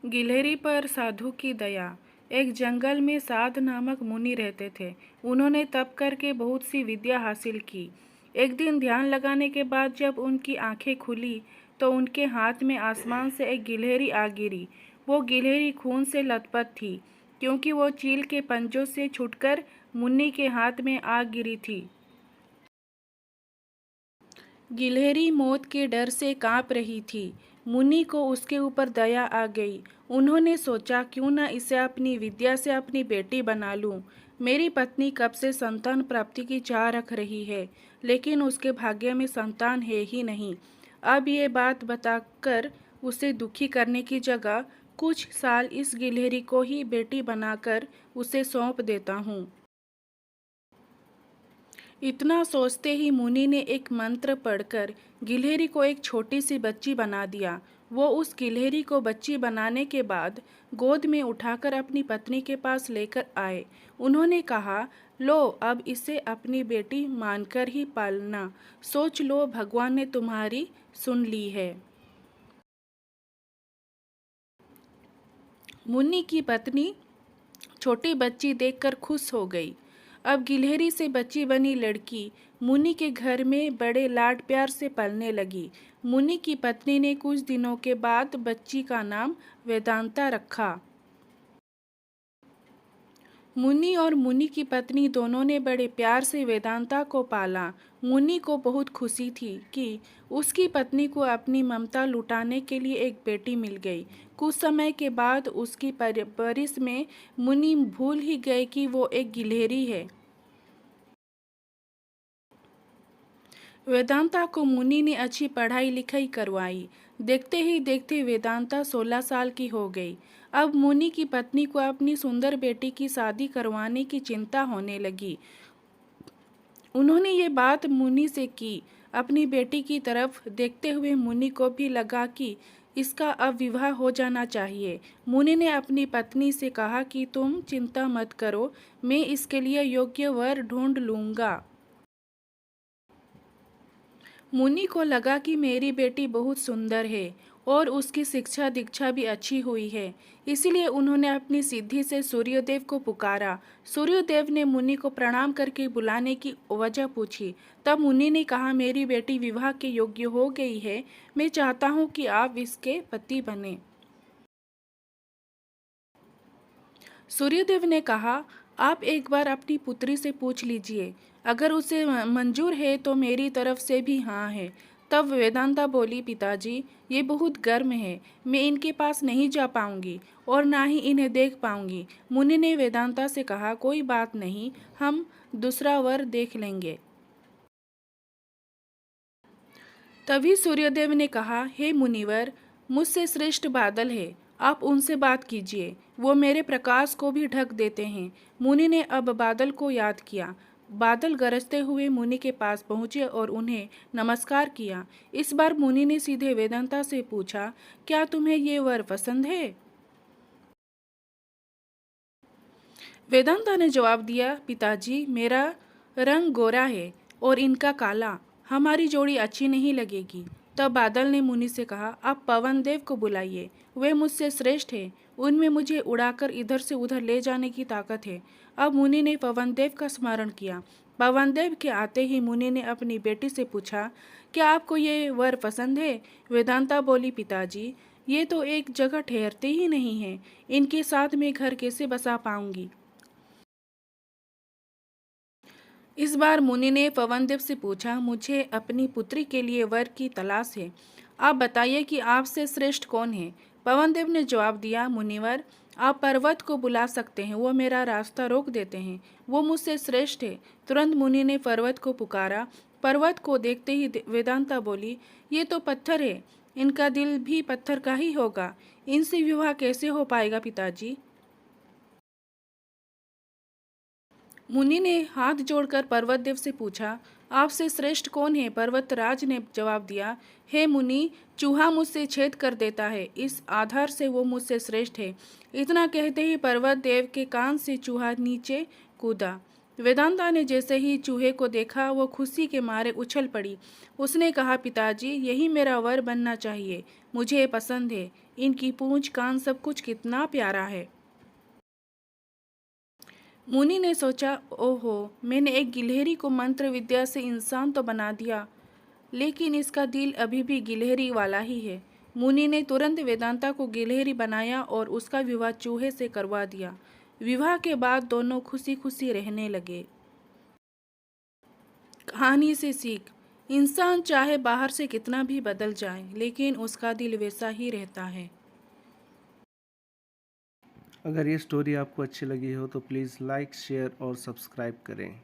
गिलहरी पर साधु की दया। एक जंगल में साध नामक मुनि रहते थे। उन्होंने तप करके बहुत सी विद्या हासिल की। एक दिन ध्यान लगाने के बाद जब उनकी आंखें खुली तो उनके हाथ में आसमान से एक गिलहरी आ गिरी। वो गिलहरी खून से लथपथ थी क्योंकि वो चील के पंजों से छूटकर मुन्नी के हाथ में आ गिरी थी। गिलहरी मौत के डर से कांप रही थी। मुनि को उसके ऊपर दया आ गई। उन्होंने सोचा, क्यों न इसे अपनी विद्या से अपनी बेटी बना लूं। मेरी पत्नी कब से संतान प्राप्ति की चाह रख रही है, लेकिन उसके भाग्य में संतान है ही नहीं। अब ये बात बताकर उसे दुखी करने की जगह कुछ साल इस गिलहरी को ही बेटी बनाकर उसे सौंप देता हूँ। इतना सोचते ही मुनि ने एक मंत्र पढ़कर गिलहरी को एक छोटी सी बच्ची बना दिया। वो उस गिलहरी को बच्ची बनाने के बाद गोद में उठाकर अपनी पत्नी के पास लेकर आए। उन्होंने कहा, लो, अब इसे अपनी बेटी मानकर ही पालना। सोच लो, भगवान ने तुम्हारी सुन ली है। मुनि की पत्नी छोटी बच्ची देखकर खुश हो गई। अब गिलहरी से बच्ची बनी लड़की मुनि के घर में बड़े लाड प्यार से पलने लगी। मुनि की पत्नी ने कुछ दिनों के बाद बच्ची का नाम वेदांता रखा। मुनि और मुनि की पत्नी दोनों ने बड़े प्यार से वेदांता को पाला। मुनि को बहुत खुशी थी कि उसकी पत्नी को अपनी ममता लुटाने के लिए एक बेटी मिल गई। कुछ समय के बाद उसकी परवरिश में मुनि भूल ही गए कि वो एक गिलहरी है। वेदांता को मुनि ने अच्छी पढ़ाई लिखाई करवाई। देखते ही देखते वेदांता 16 साल की हो गई। अब मुनि की पत्नी को अपनी सुंदर बेटी की शादी करवाने की चिंता होने लगी। उन्होंने ये बात मुनि से की। अपनी बेटी की तरफ देखते हुए मुनि को भी लगा कि इसका अब विवाह हो जाना चाहिए। मुनि ने अपनी पत्नी से कहा कि तुम चिंता मत करो, मैं इसके लिए योग्य वर ढूंढ लूँगा। मुनि को लगा कि मेरी बेटी बहुत सुंदर है और उसकी शिक्षा दीक्षा भी अच्छी हुई है, इसीलिए उन्होंने अपनी सिद्धि से सूर्यदेव को पुकारा। सूर्यदेव ने मुनि को प्रणाम करके बुलाने की वजह पूछी। तब मुनि ने कहा, मेरी बेटी विवाह के योग्य हो गई है, मैं चाहता हूँ कि आप इसके पति बने। सूर्यदेव ने कहा, आप एक बार अपनी पुत्री से पूछ लीजिए, अगर उसे मंजूर है तो मेरी तरफ से भी हाँ है। तब वेदांता बोली, पिताजी, ये बहुत गर्म है, मैं इनके पास नहीं जा पाऊंगी और ना ही इन्हें देख पाऊंगी। मुनि ने वेदांता से कहा, कोई बात नहीं, हम दूसरा वर देख लेंगे। तभी सूर्यदेव ने कहा, हे मुनिवर, मुझसे श्रेष्ठ बादल है, आप उनसे बात कीजिए, वो मेरे प्रकाश को भी ढक देते हैं। मुनि ने अब बादल को याद किया। बादल गरजते हुए मुनि के पास पहुँचे और उन्हें नमस्कार किया। इस बार मुनि ने सीधे वेदांता से पूछा, क्या तुम्हें ये वर पसंद है? वेदांता ने जवाब दिया, पिताजी, मेरा रंग गोरा है और इनका काला, हमारी जोड़ी अच्छी नहीं लगेगी। तब बादल ने मुनि से कहा, आप पवन देव को बुलाइए, वे मुझसे श्रेष्ठ है, उनमें मुझे उड़ाकर इधर से उधर ले जाने की ताकत है। अब मुनि ने पवन देव का स्मरण किया। पवन देव के आते ही मुनि ने अपनी बेटी से पूछा, क्या आपको ये वर पसंद है? वेदांता बोली, पिताजी, ये तो एक जगह ठहरते ही नहीं हैं, इनके साथ मैं घर कैसे बसा पाऊंगी? इस बार मुनि ने पवनदेव से पूछा, मुझे अपनी पुत्री के लिए वर की तलाश है, आप बताइए कि आपसे श्रेष्ठ कौन है? पवनदेव ने जवाब दिया, मुनिवर, आप पर्वत को बुला सकते हैं, वो मेरा रास्ता रोक देते हैं, वो मुझसे श्रेष्ठ है। तुरंत मुनि ने पर्वत को पुकारा। पर्वत को देखते ही वेदांता बोली, ये तो पत्थर है, इनका दिल भी पत्थर का ही होगा, इनसे विवाह कैसे हो पाएगा पिताजी? मुनि ने हाथ जोड़कर पर्वतदेव से पूछा, आपसे श्रेष्ठ कौन है? पर्वतराज ने जवाब दिया, हे मुनि, चूहा मुझसे छेद कर देता है, इस आधार से वो मुझसे श्रेष्ठ है। इतना कहते ही पर्वतदेव के कान से चूहा नीचे कूदा। वेदांता ने जैसे ही चूहे को देखा वो खुशी के मारे उछल पड़ी। उसने कहा, पिताजी, यही मेरा वर बनना चाहिए। मुझे ये पसंद है। इनकी पूंछ कान सब कुछ कितना प्यारा है। मुनि ने सोचा, ओहो, मैंने एक गिलहरी को मंत्र विद्या से इंसान तो बना दिया, लेकिन इसका दिल अभी भी गिलहरी वाला ही है। मुनि ने तुरंत वेदांता को गिलहरी बनाया और उसका विवाह चूहे से करवा दिया। विवाह के बाद दोनों खुशी खुशी रहने लगे। कहानी से सीख, इंसान चाहे बाहर से कितना भी बदल जाए, लेकिन उसका दिल वैसा ही रहता है। अगर ये स्टोरी आपको अच्छी लगी हो तो प्लीज़ लाइक, शेयर और सब्सक्राइब करें।